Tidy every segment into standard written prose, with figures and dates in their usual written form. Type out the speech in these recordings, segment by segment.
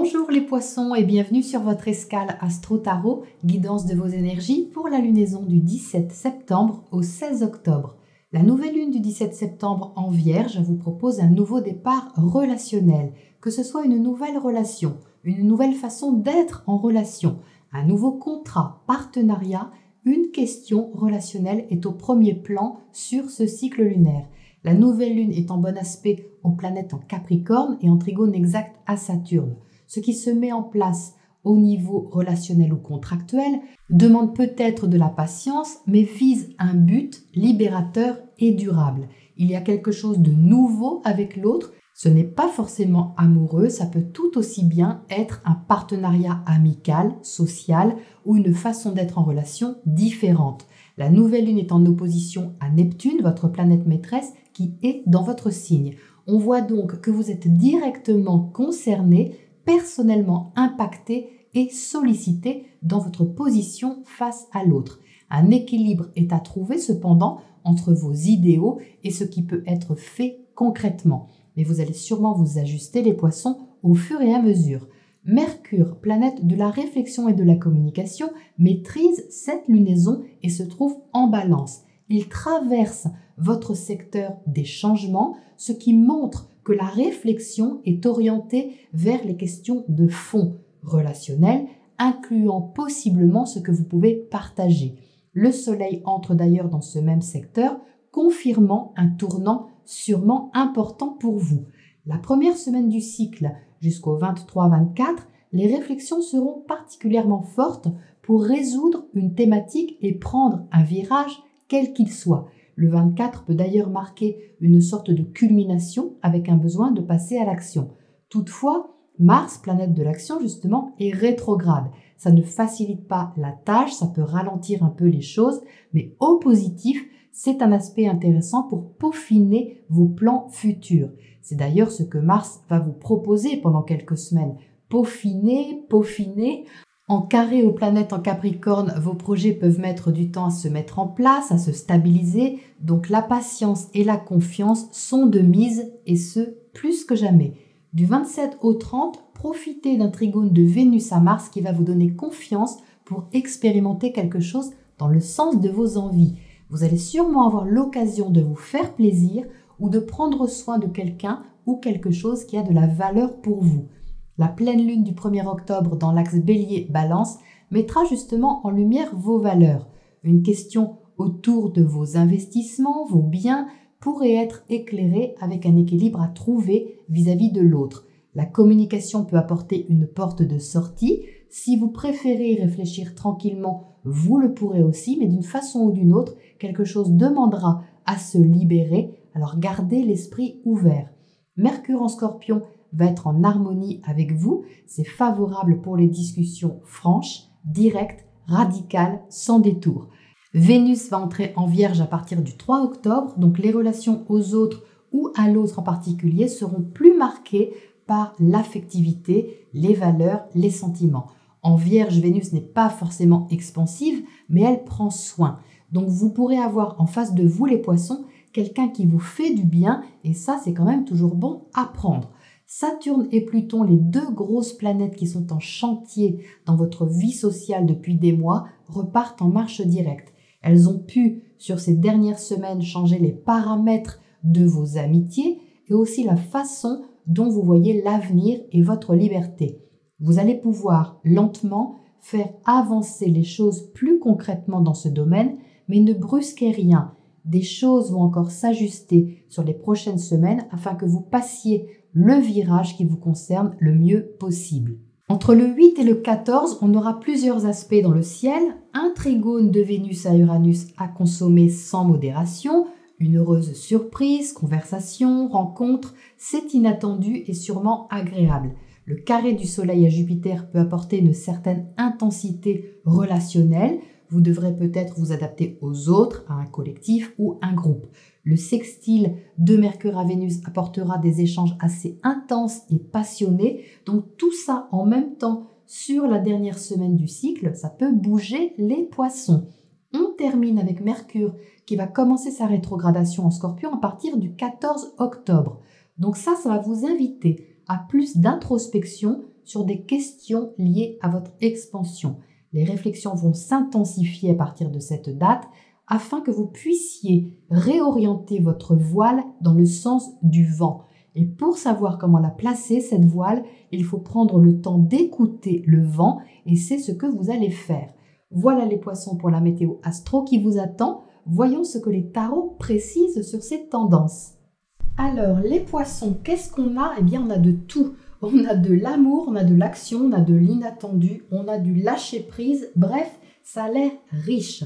Bonjour les poissons et bienvenue sur votre escale Astro Tarot, guidance de vos énergies pour la lunaison du 17 septembre au 16 octobre. La nouvelle lune du 17 septembre en Vierge vous propose un nouveau départ relationnel, que ce soit une nouvelle relation, une nouvelle façon d'être en relation, un nouveau contrat, partenariat, une question relationnelle est au premier plan sur ce cycle lunaire. La nouvelle lune est en bon aspect aux planètes en Capricorne et en trigone exact à Saturne. Ce qui se met en place au niveau relationnel ou contractuel demande peut-être de la patience, mais vise un but libérateur et durable. Il y a quelque chose de nouveau avec l'autre. Ce n'est pas forcément amoureux, ça peut tout aussi bien être un partenariat amical, social ou une façon d'être en relation différente. La nouvelle lune est en opposition à Neptune, votre planète maîtresse, qui est dans votre signe. On voit donc que vous êtes directement concerné, personnellement impacté et sollicité dans votre position face à l'autre. Un équilibre est à trouver cependant entre vos idéaux et ce qui peut être fait concrètement. Mais vous allez sûrement vous ajuster les poissons au fur et à mesure. Mercure, planète de la réflexion et de la communication, maîtrise cette lunaison et se trouve en balance. Il traverse votre secteur des changements, ce qui montre que la réflexion est orientée vers les questions de fond relationnelles, incluant possiblement ce que vous pouvez partager. Le Soleil entre d'ailleurs dans ce même secteur, confirmant un tournant sûrement important pour vous. La première semaine du cycle jusqu'au 23-24, les réflexions seront particulièrement fortes pour résoudre une thématique et prendre un virage quel qu'il soit. Le 24 peut d'ailleurs marquer une sorte de culmination avec un besoin de passer à l'action. Toutefois, Mars, planète de l'action justement, est rétrograde. Ça ne facilite pas la tâche, ça peut ralentir un peu les choses, mais au positif, c'est un aspect intéressant pour peaufiner vos plans futurs. C'est d'ailleurs ce que Mars va vous proposer pendant quelques semaines. Peaufiner. En carré aux planètes en Capricorne, vos projets peuvent mettre du temps à se mettre en place, à se stabiliser. Donc la patience et la confiance sont de mise et ce, plus que jamais. Du 27 au 30, profitez d'un trigone de Vénus à Mars qui va vous donner confiance pour expérimenter quelque chose dans le sens de vos envies. Vous allez sûrement avoir l'occasion de vous faire plaisir ou de prendre soin de quelqu'un ou quelque chose qui a de la valeur pour vous. La pleine lune du 1er octobre dans l'axe Bélier-Balance mettra justement en lumière vos valeurs. Une question autour de vos investissements, vos biens, pourrait être éclairée avec un équilibre à trouver vis-à-vis de l'autre. La communication peut apporter une porte de sortie. Si vous préférez y réfléchir tranquillement, vous le pourrez aussi, mais d'une façon ou d'une autre, quelque chose demandera à se libérer, alors gardez l'esprit ouvert. Mercure en Scorpion va être en harmonie avec vous, c'est favorable pour les discussions franches, directes, radicales, sans détour. Vénus va entrer en Vierge à partir du 3 octobre, donc les relations aux autres ou à l'autre en particulier seront plus marquées par l'affectivité, les valeurs, les sentiments. En Vierge, Vénus n'est pas forcément expansive, mais elle prend soin. Donc vous pourrez avoir en face de vous les poissons, quelqu'un qui vous fait du bien et ça c'est quand même toujours bon à prendre. Saturne et Pluton, les deux grosses planètes qui sont en chantier dans votre vie sociale depuis des mois, repartent en marche directe. Elles ont pu, sur ces dernières semaines, changer les paramètres de vos amitiés et aussi la façon dont vous voyez l'avenir et votre liberté. Vous allez pouvoir lentement faire avancer les choses plus concrètement dans ce domaine, mais ne brusquez rien. Des choses vont encore s'ajuster sur les prochaines semaines afin que vous passiez le virage qui vous concerne le mieux possible. Entre le 8 et le 14, on aura plusieurs aspects dans le ciel. Un trigone de Vénus à Uranus à consommer sans modération, une heureuse surprise, conversation, rencontre, c'est inattendu et sûrement agréable. Le carré du Soleil à Jupiter peut apporter une certaine intensité relationnelle. Vous devrez peut-être vous adapter aux autres, à un collectif ou un groupe. Le sextile de Mercure à Vénus apportera des échanges assez intenses et passionnés. Donc tout ça en même temps sur la dernière semaine du cycle, ça peut bouger les poissons. On termine avec Mercure qui va commencer sa rétrogradation en Scorpion à partir du 14 octobre. Donc ça va vous inviter à plus d'introspection, sur des questions liées à votre expansion. Les réflexions vont s'intensifier à partir de cette date afin que vous puissiez réorienter votre voile dans le sens du vent. Et pour savoir comment la placer, cette voile, il faut prendre le temps d'écouter le vent et c'est ce que vous allez faire. Voilà les poissons pour la météo astro qui vous attend. Voyons ce que les tarots précisent sur ces tendances. Alors, les poissons, qu'est-ce qu'on a? Eh bien, on a de tout. On a de l'amour, on a de l'action, on a de l'inattendu, on a du lâcher-prise. Bref, ça a l'air riche.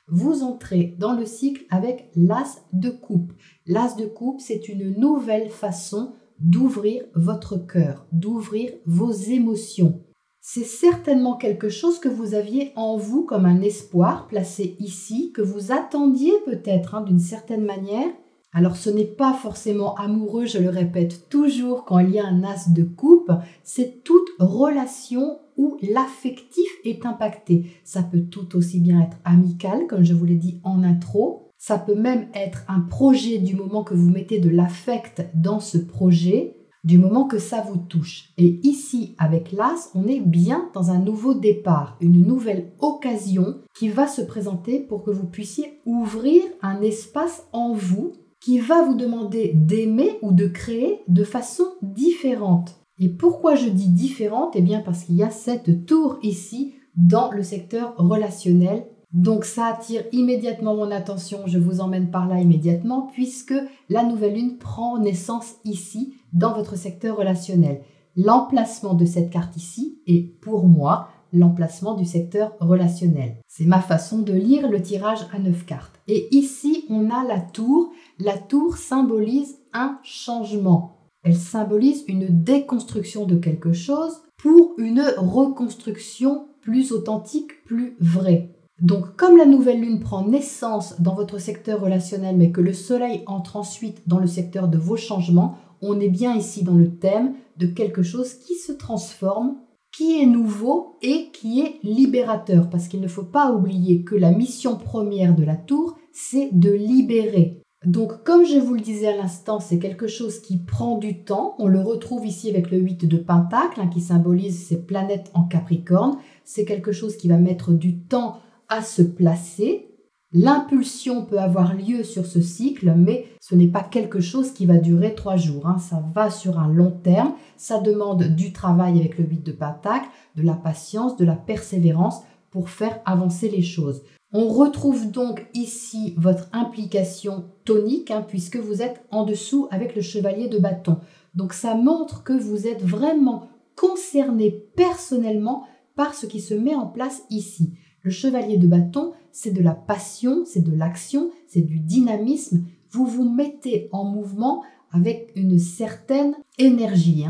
Vous entrez dans le cycle avec l'as de coupe. L'as de coupe, c'est une nouvelle façon d'ouvrir votre cœur, d'ouvrir vos émotions. C'est certainement quelque chose que vous aviez en vous comme un espoir placé ici, que vous attendiez peut-être d'une certaine manière. Alors ce n'est pas forcément amoureux, je le répète toujours quand il y a un as de coupe, c'est toute relation où l'affectif est impacté. Ça peut tout aussi bien être amical, comme je vous l'ai dit en intro. Ça peut même être un projet du moment que vous mettez de l'affect dans ce projet, du moment que ça vous touche. Et ici, avec l'as, on est bien dans un nouveau départ, une nouvelle occasion qui va se présenter pour que vous puissiez ouvrir un espace en vous qui va vous demander d'aimer ou de créer de façon différente. Et pourquoi je dis différente? Eh bien parce qu'il y a cette tour ici dans le secteur relationnel. Donc ça attire immédiatement mon attention, je vous emmène par là immédiatement puisque la nouvelle lune prend naissance ici dans votre secteur relationnel. L'emplacement de cette carte ici est pour moi l'emplacement du secteur relationnel. C'est ma façon de lire le tirage à 9 cartes. Et ici, on a la tour. La tour symbolise un changement. Elle symbolise une déconstruction de quelque chose pour une reconstruction plus authentique, plus vraie. Donc, comme la nouvelle lune prend naissance dans votre secteur relationnel, mais que le soleil entre ensuite dans le secteur de vos changements, on est bien ici dans le thème de quelque chose qui se transforme, qui est nouveau et qui est libérateur. Parce qu'il ne faut pas oublier que la mission première de la tour, c'est de libérer. Donc, comme je vous le disais à l'instant, c'est quelque chose qui prend du temps. On le retrouve ici avec le 8 de Pentacle, qui symbolise ces planètes en Capricorne. C'est quelque chose qui va mettre du temps à se placer. L'impulsion peut avoir lieu sur ce cycle, mais ce n'est pas quelque chose qui va durer 3 jours. Ça va sur un long terme. Ça demande du travail avec le 8 de Pentacle, de la patience, de la persévérance pour faire avancer les choses. On retrouve donc ici votre implication tonique, puisque vous êtes en dessous avec le chevalier de bâton. Donc ça montre que vous êtes vraiment concerné personnellement par ce qui se met en place ici. Le chevalier de bâton, c'est de la passion, c'est de l'action, c'est du dynamisme. Vous vous mettez en mouvement avec une certaine énergie.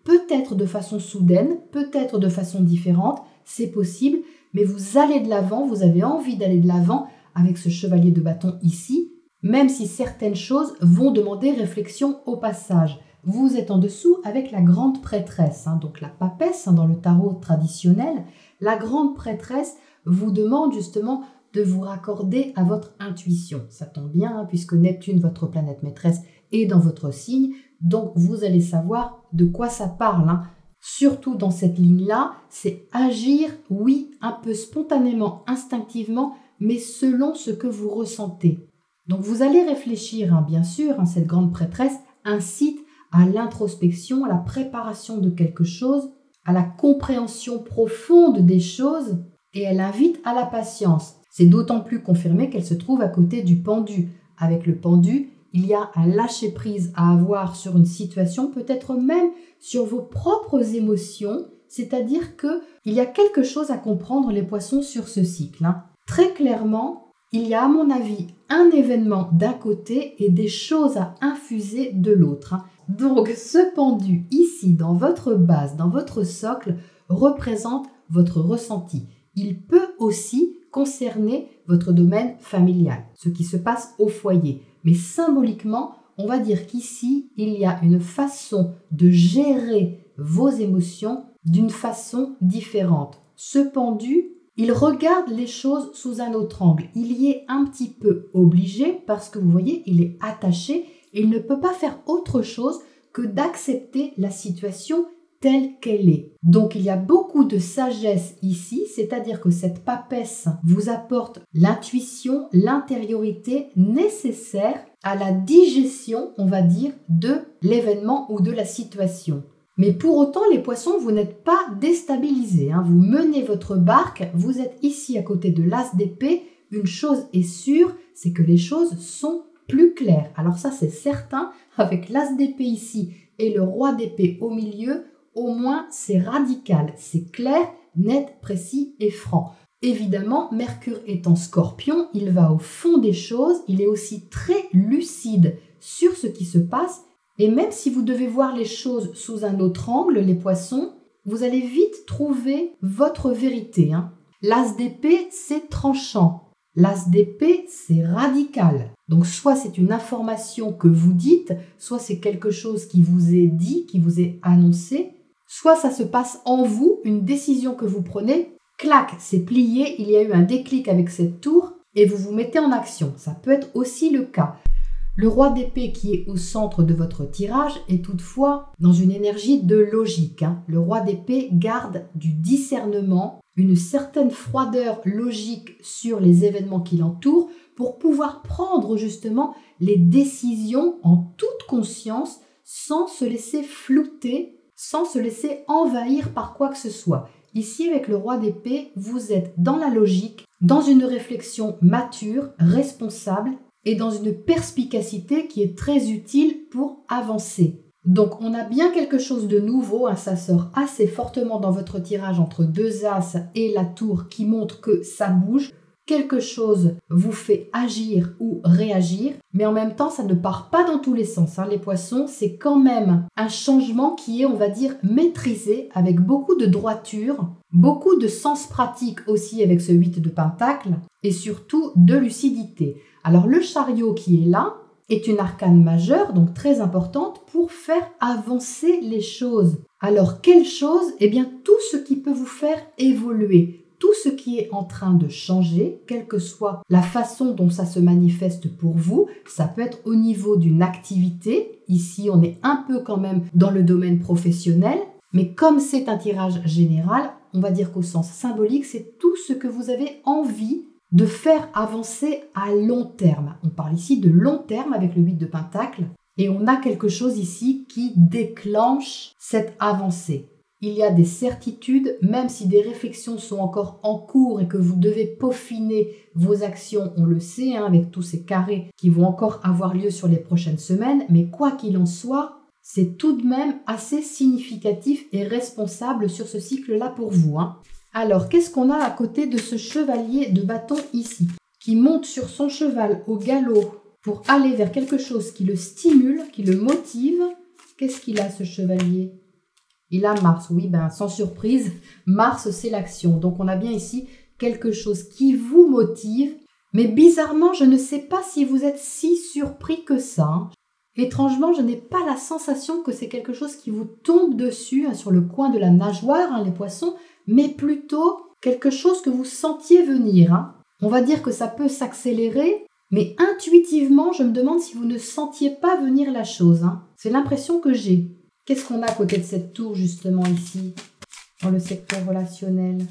Peut-être de façon soudaine, peut-être de façon différente, c'est possible, mais vous allez de l'avant, vous avez envie d'aller de l'avant avec ce chevalier de bâton ici, même si certaines choses vont demander réflexion au passage. Vous êtes en dessous avec la grande prêtresse, donc la papesse dans le tarot traditionnel. La grande prêtresse vous demande justement de vous raccorder à votre intuition. Ça tombe bien puisque Neptune, votre planète maîtresse, est dans votre signe, donc vous allez savoir de quoi ça parle. Surtout dans cette ligne-là, c'est agir, oui, un peu spontanément, instinctivement, mais selon ce que vous ressentez. Donc vous allez réfléchir, bien sûr, cette grande prêtresse incite à l'introspection, à la préparation de quelque chose, à la compréhension profonde des choses, et elle invite à la patience. C'est d'autant plus confirmé qu'elle se trouve à côté du pendu. Avec le pendu, il y a un lâcher-prise à avoir sur une situation, peut-être même sur vos propres émotions, c'est-à-dire qu'il y a quelque chose à comprendre, les poissons, sur ce cycle. Très clairement, il y a à mon avis un événement d'un côté et des choses à infuser de l'autre. Donc ce pendu ici, dans votre base, dans votre socle, représente votre ressenti. Il peut aussi concerner votre domaine familial, ce qui se passe au foyer. Mais symboliquement, on va dire qu'ici, il y a une façon de gérer vos émotions d'une façon différente. Ce pendu, il regarde les choses sous un autre angle. Il y est un petit peu obligé parce que vous voyez, il est attaché et il ne peut pas faire autre chose que d'accepter la situation telle qu'elle est. Donc il y a beaucoup de sagesse ici, c'est-à-dire que cette papesse vous apporte l'intuition, l'intériorité nécessaire à la digestion, on va dire, de l'événement ou de la situation. Mais pour autant, les poissons, vous n'êtes pas déstabilisés, hein. Vous menez votre barque, vous êtes ici à côté de l'as d'épée. Une chose est sûre, c'est que les choses sont plus claires. Alors ça, c'est certain, avec l'as d'épée ici et le roi d'épée au milieu, au moins c'est radical, c'est clair, net, précis et franc. Évidemment, Mercure est en Scorpion, il va au fond des choses, il est aussi très lucide sur ce qui se passe. Et même si vous devez voir les choses sous un autre angle, les poissons, vous allez vite trouver votre vérité, hein. L'as d'épée, c'est tranchant. L'as d'épée, c'est radical. Donc soit c'est une information que vous dites, soit c'est quelque chose qui vous est dit, qui vous est annoncé, soit ça se passe en vous, une décision que vous prenez, clac, c'est plié, il y a eu un déclic avec cette tour et vous vous mettez en action. Ça peut être aussi le cas. Le roi d'épée qui est au centre de votre tirage est toutefois dans une énergie de logique, hein. Le roi d'épée garde du discernement, une certaine froideur logique sur les événements qui l'entourent pour pouvoir prendre justement les décisions en toute conscience sans se laisser flouter, sans se laisser envahir par quoi que ce soit. Ici, avec le roi d'épée, vous êtes dans la logique, dans une réflexion mature, responsable, et dans une perspicacité qui est très utile pour avancer. Donc on a bien quelque chose de nouveau, hein, ça sort assez fortement dans votre tirage entre deux as et la tour qui montre que ça bouge. Quelque chose vous fait agir ou réagir, mais en même temps ça ne part pas dans tous les sens, hein. Les poissons, c'est quand même un changement qui est, on va dire, maîtrisé avec beaucoup de droiture, beaucoup de sens pratique aussi avec ce 8 de pentacle et surtout de lucidité. Alors le chariot qui est là est une arcane majeure, donc très importante pour faire avancer les choses. Alors quelle chose? Eh bien tout ce qui peut vous faire évoluer, tout ce qui est en train de changer, quelle que soit la façon dont ça se manifeste pour vous. Ça peut être au niveau d'une activité, ici on est un peu quand même dans le domaine professionnel, mais comme c'est un tirage général, on va dire qu'au sens symbolique, c'est tout ce que vous avez envie de faire avancer à long terme. On parle ici de long terme avec le 8 de pentacle et on a quelque chose ici qui déclenche cette avancée. Il y a des certitudes, même si des réflexions sont encore en cours et que vous devez peaufiner vos actions, on le sait, hein, avec tous ces carrés qui vont encore avoir lieu sur les prochaines semaines, mais quoi qu'il en soit, c'est tout de même assez significatif et responsable sur ce cycle-là pour vous, hein. Alors, qu'est-ce qu'on a à côté de ce chevalier de bâton ici, qui monte sur son cheval au galop pour aller vers quelque chose qui le stimule, qui le motive? Qu'est-ce qu'il a, ce chevalier? Il a Mars, oui, ben sans surprise, Mars c'est l'action. Donc on a bien ici quelque chose qui vous motive, mais bizarrement, je ne sais pas si vous êtes si surpris que ça, hein. Étrangement, je n'ai pas la sensation que c'est quelque chose qui vous tombe dessus, hein, sur le coin de la nageoire, hein, les poissons, mais plutôt quelque chose que vous sentiez venir, hein. On va dire que ça peut s'accélérer, mais intuitivement, je me demande si vous ne sentiez pas venir la chose, hein. C'est l'impression que j'ai. Qu'est-ce qu'on a à côté de cette tour, justement, ici, dans le secteur relationnel?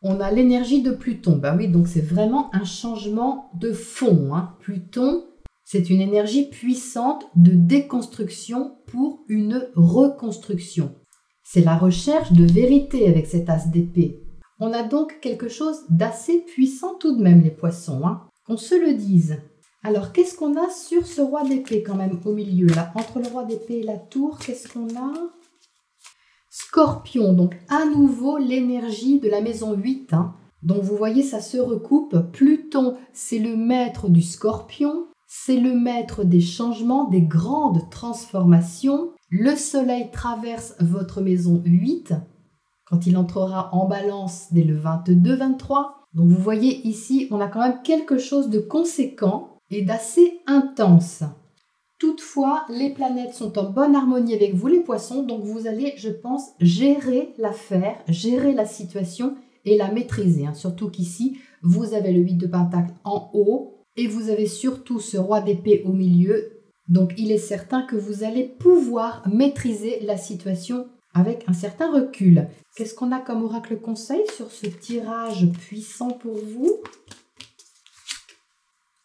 On a l'énergie de Pluton. Ben oui, donc c'est vraiment un changement de fond, hein. Pluton, c'est une énergie puissante de déconstruction pour une reconstruction. C'est la recherche de vérité avec cet as d'épée. On a donc quelque chose d'assez puissant tout de même, les poissons, hein, qu'on se le dise. Alors, qu'est-ce qu'on a sur ce roi d'épée quand même au milieu, là? Entre le roi d'épée et la tour, qu'est-ce qu'on a? Scorpion, donc à nouveau l'énergie de la maison 8. Hein. Donc vous voyez, ça se recoupe. Pluton, c'est le maître du Scorpion. C'est le maître des changements, des grandes transformations. Le soleil traverse votre maison 8 quand il entrera en balance dès le 22-23. Donc vous voyez ici, on a quand même quelque chose de conséquent et d'assez intense. Toutefois, les planètes sont en bonne harmonie avec vous les poissons, donc vous allez, je pense, gérer l'affaire, gérer la situation et la maîtriser. Hein. Surtout qu'ici, vous avez le 8 de pentacle en haut et vous avez surtout ce roi d'épée au milieu Donc il est certain que vous allez pouvoir maîtriser la situation avec un certain recul. Qu'est-ce qu'on a comme oracle conseil sur ce tirage puissant pour vous?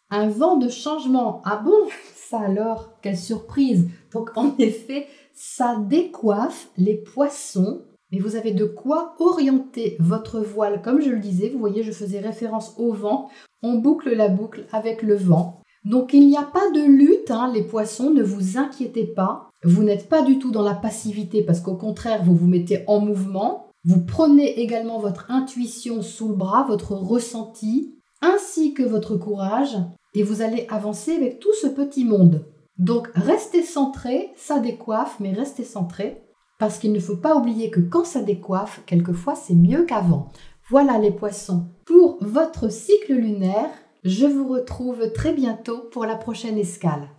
Un vent de changement. Ah bon? Ça alors, quelle surprise! Donc en effet, ça décoiffe les poissons, mais vous avez de quoi orienter votre voile. Comme je le disais, vous voyez, je faisais référence au vent. On boucle la boucle avec le vent. Donc il n'y a pas de lutte, hein, les poissons, ne vous inquiétez pas. Vous n'êtes pas du tout dans la passivité parce qu'au contraire, vous vous mettez en mouvement. Vous prenez également votre intuition sous le bras, votre ressenti, ainsi que votre courage, et vous allez avancer avec tout ce petit monde. Donc restez centré, ça décoiffe, mais restez centré, parce qu'il ne faut pas oublier que quand ça décoiffe, quelquefois c'est mieux qu'avant. Voilà les poissons, pour votre cycle lunaire. Je vous retrouve très bientôt pour la prochaine escale.